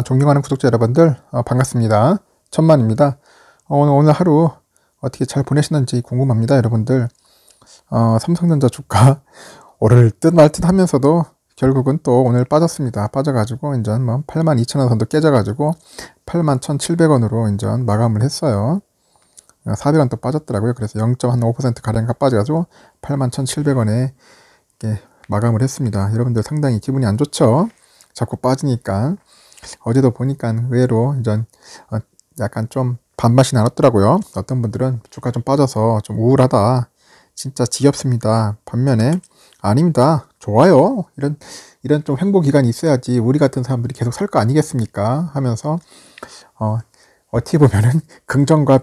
존경하는 구독자 여러분들, 반갑습니다. 천만입니다. 오늘 하루 어떻게 잘 보내시는지 궁금합니다, 여러분들. 삼성전자 주가 오를 듯 말 듯 하면서도 결국은 또 오늘 빠졌습니다. 빠져가지고 이제 82,000원 선도 깨져가지고 81,700원으로 이제 마감을 했어요. 400원 또 빠졌더라고요. 그래서 0.5% 가량가 빠져가지고 81,700원에 마감을 했습니다. 여러분들 상당히 기분이 안 좋죠? 자꾸 빠지니까. 어제도 보니까 의외로 이제 약간 좀 반맛이 나눴더라고요. 어떤 분들은 주가 좀 빠져서 좀 우울하다, 진짜 지겹습니다. 반면에 아닙니다, 좋아요, 이런 좀 행보 기간이 있어야지 우리 같은 사람들이 계속 살 거 아니겠습니까 하면서 어떻게 보면은 긍정과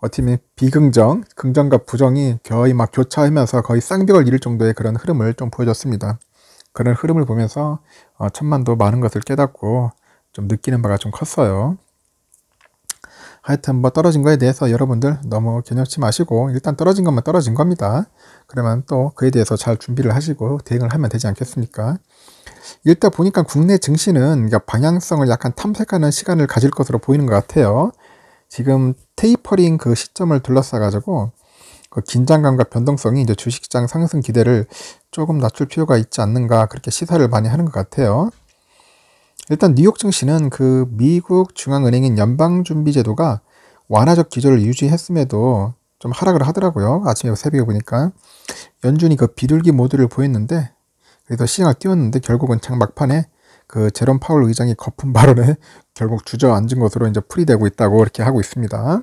어떻게 보면 비긍정, 긍정과 부정이 거의 막 교차하면서 거의 쌍벽을 이룰 정도의 그런 흐름을 좀 보여줬습니다. 그런 흐름을 보면서 천만도 많은 것을 깨닫고 좀 느끼는 바가 좀 컸어요. 하여튼 뭐 떨어진 거에 대해서 여러분들 너무 개념치 마시고 일단 떨어진 것만 떨어진 겁니다. 그러면 또 그에 대해서 잘 준비를 하시고 대응을 하면 되지 않겠습니까? 일단 보니까 국내 증시는 방향성을 약간 탐색하는 시간을 가질 것으로 보이는 것 같아요. 지금 테이퍼링 그 시점을 둘러싸 가지고 그 긴장감과 변동성이 이제 주식시장 상승 기대를 조금 낮출 필요가 있지 않는가, 그렇게 시사를 많이 하는 것 같아요. 일단 뉴욕 증시는 그 미국 중앙은행인 연방준비제도가 완화적 기조를 유지했음에도 좀 하락을 하더라고요. 아침에 새벽에 보니까 연준이 그 비둘기 모드를 보였는데, 그래서 시장을 띄웠는데 결국은 막판에 그 제롬 파월 의장이 거품 발언에 결국 주저앉은 것으로 이제 풀이되고 있다고 이렇게 하고 있습니다.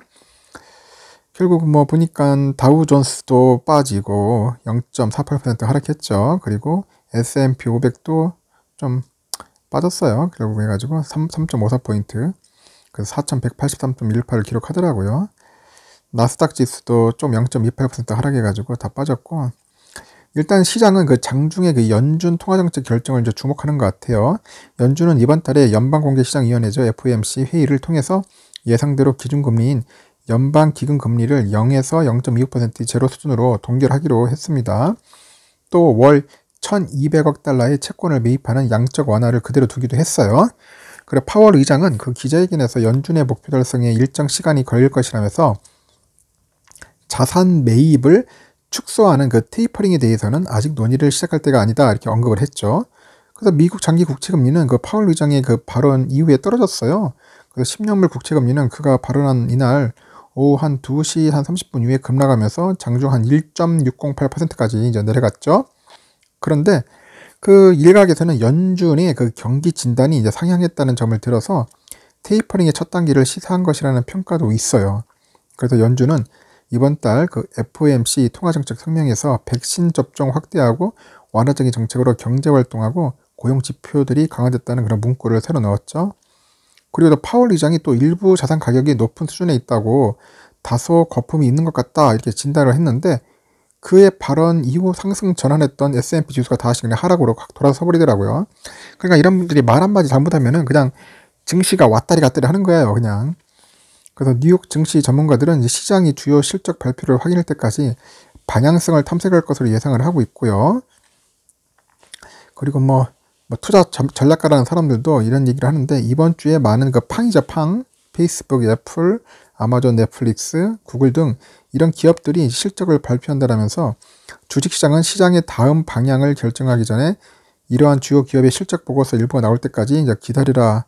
결국 뭐 보니까 다우존스도 빠지고 0.48% 하락했죠. 그리고 S&P 500도 좀 빠졌어요. 결국 해가지고 3.54포인트, 그래서 4,183.18을 기록하더라고요. 나스닥 지수도 좀 0.28% 하락해가지고 다 빠졌고, 일단 시장은 그 장중에 그 연준 통화정책 결정을 이제 주목하는 것 같아요. 연준은 이번 달에 연방공개시장위원회죠, FOMC 회의를 통해서 예상대로 기준금리인 연방기금금리를 0에서 0.25% 제로 수준으로 동결하기로 했습니다. 또 월 1,200억 달러의 채권을 매입하는 양적 완화를 그대로 두기도 했어요. 그리고 파월 의장은 그 기자회견에서 연준의 목표 달성에 일정 시간이 걸릴 것이라면서 자산 매입을 축소하는 그 테이퍼링에 대해서는 아직 논의를 시작할 때가 아니다, 이렇게 언급을 했죠. 그래서 미국 장기 국채금리는 그 파월 의장의 그 발언 이후에 떨어졌어요. 그래서 10년물 국채금리는 그가 발언한 이날 오후 한 2시 한 30분 이후에 급락하면서 장중 한 1.608%까지 이제 내려갔죠. 그런데 그 일각에서는 연준의 그 경기 진단이 이제 상향했다는 점을 들어서 테이퍼링의 첫 단계를 시사한 것이라는 평가도 있어요. 그래서 연준은 이번 달 그 FOMC 통화정책 성명에서 백신 접종 확대하고 완화적인 정책으로 경제 활동하고 고용 지표들이 강화됐다는 그런 문구를 새로 넣었죠. 그리고 또 파월 의장이 또 일부 자산 가격이 높은 수준에 있다고 다소 거품이 있는 것 같다, 이렇게 진단을 했는데, 그의 발언 이후 상승 전환했던 S&P 지수가 다시 그냥 하락으로 확 돌아서 버리더라고요. 그러니까 이런 분들이 말 한마디 잘못하면은 그냥 증시가 왔다리 갔다리 하는 거예요, 그냥. 그래서 뉴욕 증시 전문가들은 이제 시장이 주요 실적 발표를 확인할 때까지 방향성을 탐색할 것으로 예상을 하고 있고요. 그리고 뭐 투자 전략가라는 사람들도 이런 얘기를 하는데, 이번 주에 많은 그 팡이죠, 팡. 페이스북, 애플, 아마존, 넷플릭스, 구글 등 이런 기업들이 실적을 발표한다면서 주식시장은 시장의 다음 방향을 결정하기 전에 이러한 주요 기업의 실적 보고서 일부가 나올 때까지 이제 기다리라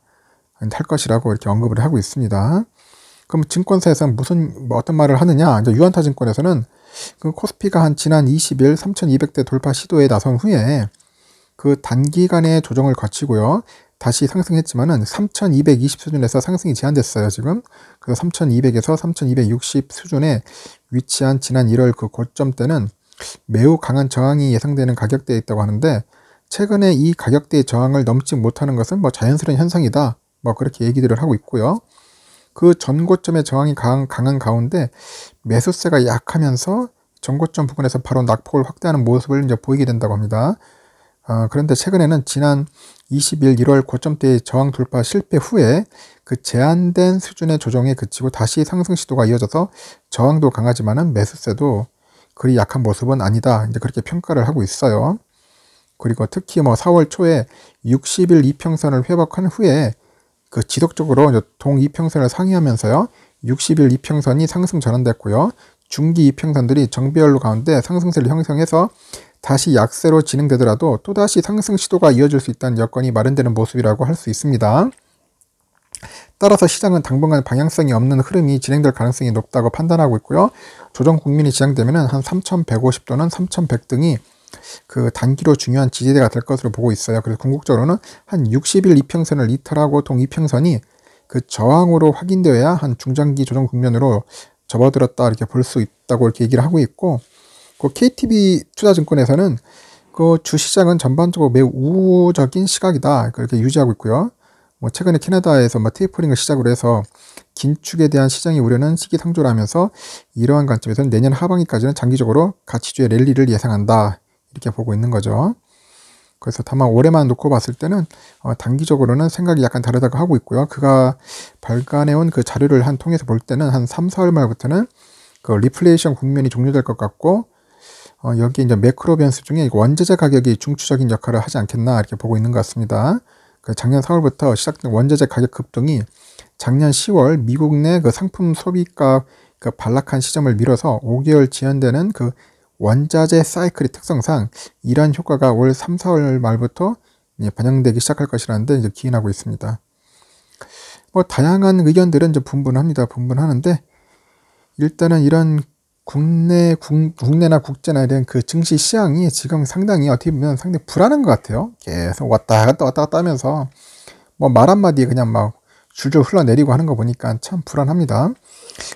할 것이라고 이렇게 언급을 하고 있습니다. 그럼 증권사에서는 어떤 말을 하느냐? 이제 유한타증권에서는 그 코스피가 한 지난 20일 3,200대 돌파 시도에 나선 후에 그 단기간의 조정을 거치고요, 다시 상승했지만은 3,220 수준에서 상승이 제한됐어요, 지금. 그래서 3,200에서 3,260 수준에 위치한 지난 1월 그 고점대는 매우 강한 저항이 예상되는 가격대에 있다고 하는데, 최근에 이 가격대의 저항을 넘지 못하는 것은 뭐 자연스러운 현상이다, 뭐 그렇게 얘기들을 하고 있고요. 그 전고점의 저항이 강한 가운데 매수세가 약하면서 전고점 부근에서 바로 낙폭을 확대하는 모습을 이제 보이게 된다고 합니다. 그런데 최근에는 지난 20일 1월 고점대의 저항 돌파 실패 후에 그 제한된 수준의 조정에 그치고 다시 상승 시도가 이어져서 저항도 강하지만은 매수세도 그리 약한 모습은 아니다, 이제 그렇게 평가를 하고 있어요. 그리고 특히 뭐 4월 초에 60일 이평선을 회복한 후에 그 지속적으로 이제 동이평선을 상회하면서요 60일 이평선이 상승 전환됐고요. 중기 이평선들이 정배열로 가운데 상승세를 형성해서 다시 약세로 진행되더라도 또다시 상승 시도가 이어질 수 있다는 여건이 마련되는 모습이라고 할 수 있습니다. 따라서 시장은 당분간 방향성이 없는 흐름이 진행될 가능성이 높다고 판단하고 있고요. 조정 국면이 진행되면 한 3150 또는 3100 등이 그 단기로 중요한 지지대가 될 것으로 보고 있어요. 그래서 궁극적으로는 한 60일 이평선을 이탈하고 동이평선이 그 저항으로 확인되어야 한 중장기 조정 국면으로 접어들었다 이렇게 볼 수 있다고 이렇게 얘기를 하고 있고, 그 KTB 투자증권에서는 그 주시장은 전반적으로 매우 우호적인 시각이다 그렇게 유지하고 있고요. 뭐 최근에 캐나다에서 테이퍼링을 시작으로 해서 긴축에 대한 시장의 우려는 시기상조라면서 이러한 관점에서는 내년 하반기까지는 장기적으로 가치주의 랠리를 예상한다 이렇게 보고 있는 거죠. 그래서 다만 올해만 놓고 봤을 때는 단기적으로는 생각이 약간 다르다고 하고 있고요. 그가 발간해온 그 자료를 통해서 볼 때는 한 3, 4월 말부터는 그 리플레이션 국면이 종료될 것 같고, 여기 이제 매크로 변수 중에 원자재 가격이 중추적인 역할을 하지 않겠나 이렇게 보고 있는 것 같습니다. 그 작년 4월부터 시작된 원자재 가격 급등이 작년 10월 미국 내 그 상품 소비가 그 반락한 시점을 미뤄서 5개월 지연되는 그 원자재 사이클의 특성상 이러한 효과가 올 3, 4월 말부터 반영되기 시작할 것이라는데 이제 기인하고 있습니다. 뭐 다양한 의견들은 이제 분분하는데 일단은 이런 국내나 국제나 이런 그 증시 시장이 지금 상당히 어떻게 보면 상당히 불안한 것 같아요. 계속 왔다 갔다 하면서 뭐 말 한마디에 그냥 막 줄줄 흘러내리고 하는 거 보니까 참 불안합니다.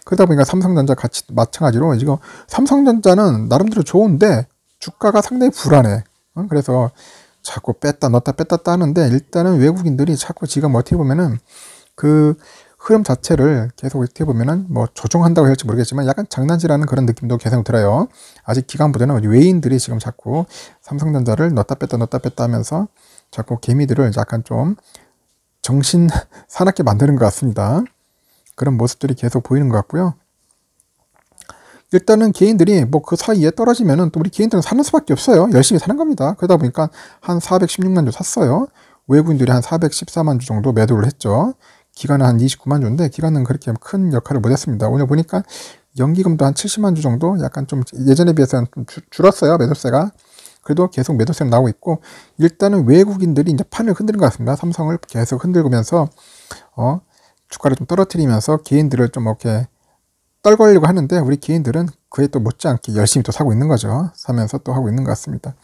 그러다 보니까 삼성전자 같이 마찬가지로 지금 삼성전자는 나름대로 좋은데 주가가 상당히 불안해. 그래서 자꾸 뺐다 넣었다 하는데 일단은 외국인들이 자꾸 지금 어떻게 보면은 그 흐름 자체를 계속 어떻게 보면은 뭐 조종한다고 할지 모르겠지만 약간 장난질하는 그런 느낌도 계속 들어요. 아직 기간보다는 외인들이 지금 자꾸 삼성전자를 넣었다 뺐다 하면서 자꾸 개미들을 약간 좀 정신 사납게 만드는 것 같습니다. 그런 모습들이 계속 보이는 것 같고요. 일단은 개인들이 뭐 그 사이에 떨어지면은 또 우리 개인들은 사는 수밖에 없어요. 열심히 사는 겁니다. 그러다 보니까 한 416만 주 샀어요. 외국인들이 한 414만 주 정도 매도를 했죠. 기간은 한 29만 주인데 기간은 그렇게 큰 역할을 못했습니다. 오늘 보니까 연기금도 한 70만 주 정도 약간 좀 예전에 비해서는 좀 줄었어요. 매도세가. 그래도 계속 매도세는 나오고 있고, 일단은 외국인들이 이제 판을 흔드는 것 같습니다. 삼성을 계속 흔들면서 주가를 좀 떨어뜨리면서 개인들을 좀 이렇게 떨거리려고 하는데 우리 개인들은 그에 또 못지않게 열심히 또 사고 있는 거죠. 사면서 또 하고 있는 것 같습니다.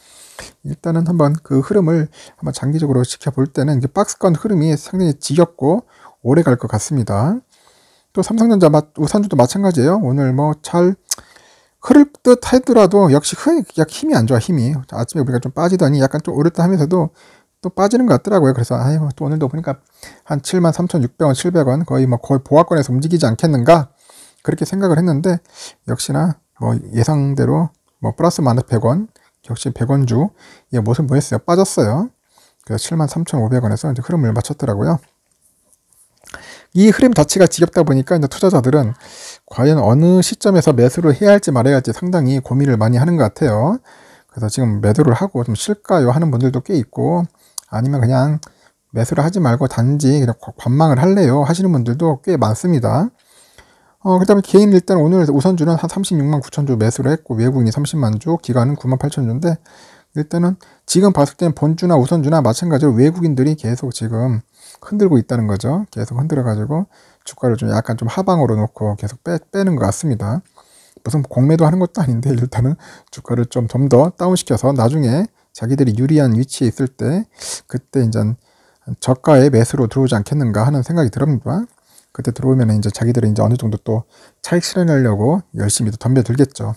일단은 한번 그 흐름을 한번 장기적으로 지켜볼 때는 박스권 흐름이 상당히 지겹고 오래 갈 것 같습니다. 또 삼성전자 우선주도 마찬가지예요. 오늘 뭐 잘 흐를 듯 하더라도 역시 힘이 안 좋아. 힘이 아침에 우리가 좀 빠지더니 약간 좀 오를 듯 하면서도 또 빠지는 것 같더라고요. 그래서 아이고 또 오늘도 보니까 한 73,600원 700원 거의 보합권에서 움직이지 않겠는가 그렇게 생각을 했는데, 역시나 뭐 예상대로 뭐 플러스 마이너스 100원 역시 100원주 모습 보였어요. 빠졌어요. 그래서 73,500원에서 이제 흐름을 맞췄더라고요. 이 흐름 자체가 지겹다 보니까 이제 투자자들은 과연 어느 시점에서 매수를 해야 할지 말아야 할지 상당히 고민을 많이 하는 것 같아요. 그래서 지금 매도를 하고 좀 쉴까요 하는 분들도 꽤 있고, 아니면 그냥 매수를 하지 말고 단지 그냥 관망을 할래요 하시는 분들도 꽤 많습니다. 그 다음에 개인 일단 오늘 우선주는 한 36만 9천 주 매수를 했고, 외국인이 30만 주, 기관은 9만 8천 주인데, 일단은 지금 봤을 때는 본주나 우선주나 마찬가지로 외국인들이 계속 지금 흔들고 있다는 거죠. 계속 흔들어가지고 주가를 좀 약간 좀 하방으로 놓고 계속 빼는 것 같습니다. 무슨 공매도 하는 것도 아닌데 일단은 주가를 좀 더 다운시켜서 나중에 자기들이 유리한 위치에 있을 때 그때 이제 저가의 매수로 들어오지 않겠는가 하는 생각이 듭니다. 그때 들어오면 이제 자기들이 이제 어느 정도 또 차익 실현하려고 열심히 또 덤벼들겠죠.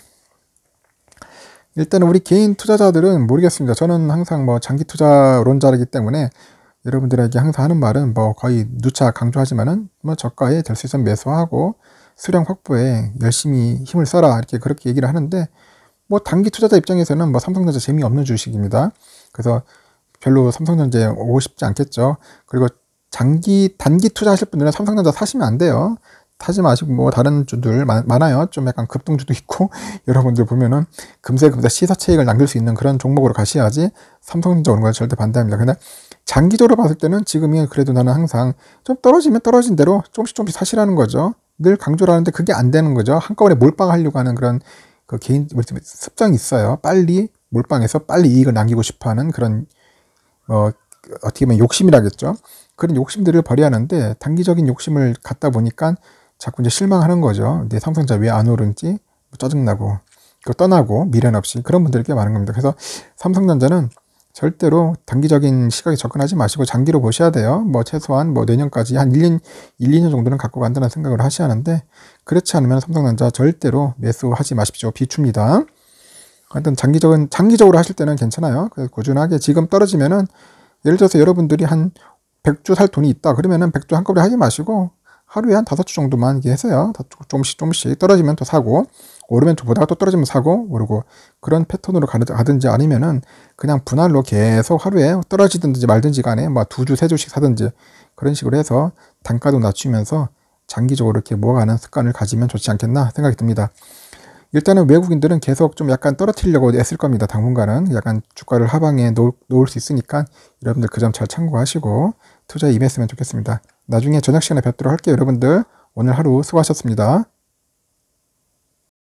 일단은 우리 개인 투자자들은 모르겠습니다. 저는 항상 뭐 장기 투자론자이기 때문에 여러분들에게 항상 하는 말은 뭐 거의 누차 강조하지만은 뭐 저가에 될 수 있으면 매수하고 수량 확보에 열심히 힘을 써라 이렇게 그렇게 얘기를 하는데, 뭐 단기 투자자 입장에서는 뭐 삼성전자 재미없는 주식입니다. 그래서 별로 삼성전자에 오고 싶지 않겠죠. 그리고 단기 투자하실 분들은 삼성전자 사시면 안 돼요. 타지 마시고 뭐 다른 주들 많아요. 좀 약간 급등주도 있고 여러분들 보면은 금세 시사차익을 남길 수 있는 그런 종목으로 가셔야지 삼성전자 오는 걸 절대 반대합니다. 근데 장기적으로 봤을 때는 지금이 그래도 나는 항상 좀 떨어지면 떨어진 대로 조금씩 사시라는 거죠. 늘 강조를 하는데 그게 안 되는 거죠. 한꺼번에 몰빵하려고 하는 그런 그 개인 습성이 있어요. 빨리 몰빵해서 빨리 이익을 남기고 싶어하는 그런 어떻게 보면 욕심이라겠죠. 그런 욕심들을 버려야 하는데 단기적인 욕심을 갖다 보니까 자꾸 이제 실망하는 거죠. 내 삼성전자 왜 안 오른지 짜증나고 그 떠나고 미련 없이 그런 분들이 꽤 많은 겁니다. 그래서 삼성전자는 절대로 단기적인 시각에 접근하지 마시고 장기로 보셔야 돼요. 뭐 최소한 뭐 내년까지 한 1년 2년 정도는 갖고 간다는 생각을 하셔야 하는데 그렇지 않으면 삼성전자 절대로 매수하지 마십시오. 비춥니다. 하여튼 장기적으로 하실 때는 괜찮아요. 그래서 꾸준하게 지금 떨어지면은 예를 들어서 여러분들이 한 100주 살 돈이 있다. 그러면은 100주 한꺼번에 하지 마시고 하루에 한 5주 정도만 이렇게 해서요. 조금씩 떨어지면 또 사고 오르면 또 보다가 또 떨어지면 사고 오르고 그런 패턴으로 가든지 아니면은 그냥 분할로 계속 하루에 떨어지든지 말든지 간에 뭐 2주, 3주씩 사든지 그런 식으로 해서 단가도 낮추면서 장기적으로 이렇게 모아가는 습관을 가지면 좋지 않겠나 생각이 듭니다. 일단은 외국인들은 계속 좀 약간 떨어뜨리려고 애쓸 겁니다. 당분간은 약간 주가를 하방에 놓을 수 있으니까 여러분들 그 점 잘 참고하시고 투자에 임했으면 좋겠습니다. 나중에 저녁 시간에 뵙도록 할게요. 여러분들 오늘 하루 수고하셨습니다.